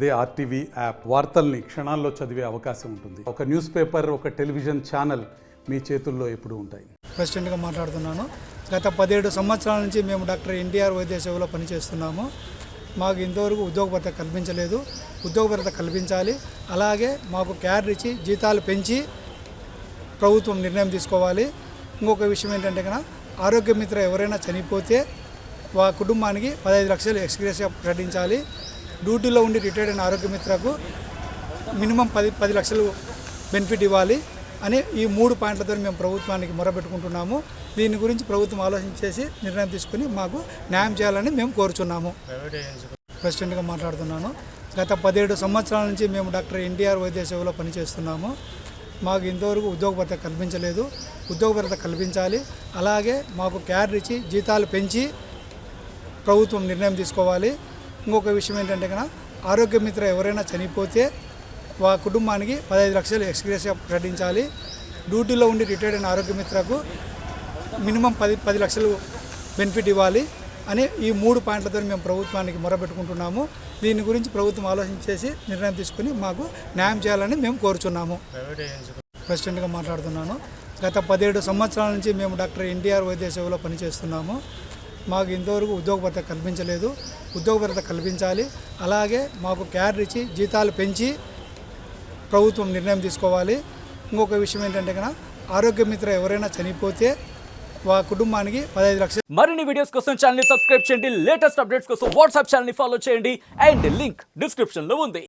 అదే RTV app వార్తల్ని క్షణాల్లో చదివే అవకాశం ఉంటుంది. ఒక న్యూస్ పేపర్, ఒక టెలివిజన్ ఛానల్ మీ చేతుల్లో ఎప్పుడూ ఉంటాయి. ప్రెసిడెంట్గా మాట్లాడుతున్నాను. గత 17 సంవత్సరాల నుంచి మేము డాక్టర్ ఎన్టీఆర్ వైద్య సేవలో పనిచేస్తున్నాము. మాకు ఇంతవరకు ఉద్యోగ భద్రత కల్పించలేదు. ఉద్యోగ భద్రత కల్పించాలి. అలాగే మాకు క్యాడర్ ఇచ్చి జీతాలు పెంచి ప్రభుత్వం నిర్ణయం తీసుకోవాలి. ఇంకొక విషయం ఏంటంటే కనుక ఆరోగ్య మిత్ర ఎవరైనా చనిపోతే ఆ కుటుంబానికి 15 లక్షలు ఎక్స్గ్రేషియా ప్రకటించాలి. డ్యూటీలో ఉండి రిటైర్డ్ అయిన ఆరోగ్య మిత్రకు మినిమం 10 లక్షలు బెనిఫిట్ ఇవ్వాలి అని ఈ 3 పాయింట్లతో మేము ప్రభుత్వానికి మొరబెట్టుకుంటున్నాము. దీని గురించి ప్రభుత్వం ఆలోచించేసి నిర్ణయం తీసుకుని మాకు న్యాయం చేయాలని మేము కోరుచున్నాము. ప్రెసిడెంట్గా మాట్లాడుతున్నాను. గత 17 సంవత్సరాల నుంచి మేము డాక్టర్ ఎన్టీఆర్ వైద్య సేవలో పనిచేస్తున్నాము. మాకు ఇంతవరకు ఉద్యోగ భద్రత కల్పించలేదు. ఉద్యోగ భద్రత కల్పించాలి. అలాగే మాకు క్యాడర్ ఇచ్చి జీతాలు పెంచి ప్రభుత్వం నిర్ణయం తీసుకోవాలి. ఇంకొక విషయం ఏంటంటే కనుక ఆరోగ్య మిత్ర ఎవరైనా చనిపోతే ఆ కుటుంబానికి 15 లక్షలు ఎక్స్గ్రేషియా ప్రకటించాలి. డ్యూటీలో ఉండి రిటైర్డ్ అయిన ఆరోగ్య మిత్రకు మినిమం 10 లక్షలు బెనిఫిట్ ఇవ్వాలి అని ఈ 3 పాయింట్లతో మేము ప్రభుత్వానికి మొరబెట్టుకుంటున్నాము. దీని గురించి ప్రభుత్వం ఆలోచించేసి నిర్ణయం తీసుకుని మాకు న్యాయం చేయాలని మేము కోరుచున్నాము. ప్రెసిడెంట్గా మాట్లాడుతున్నాను. గత 17 సంవత్సరాల నుంచి మేము డాక్టర్ ఎన్టీఆర్ వైద్య సేవలో పనిచేస్తున్నాము. మాకు ఇంతవరకు ఉద్యోగ భద్రత కల్పించలేదు. ఉద్యోగ భద్రత కల్పించాలి. అలాగే మాకు క్యాడర్ ఇచ్చి జీతాలు పెంచి ప్రభుత్వం నిర్ణయం తీసుకోవాలి. ఇంకొక విషయం ఏంటంటే కనుక ఆరోగ్య మిత్ర ఎవరైనా చనిపోతే ఆ కుటుంబానికి 15 లక్షలు. మరిన్ని వీడియోస్ కోసం ఛానల్ ని సబ్స్క్రైబ్ చేయండి. లేటెస్ట్ అప్డేట్స్ కోసం వాట్సాప్ ఛానల్ ని ఫాలో చేయండి. అండ్ లింక్ డిస్క్రిప్షన్ లో ఉంది.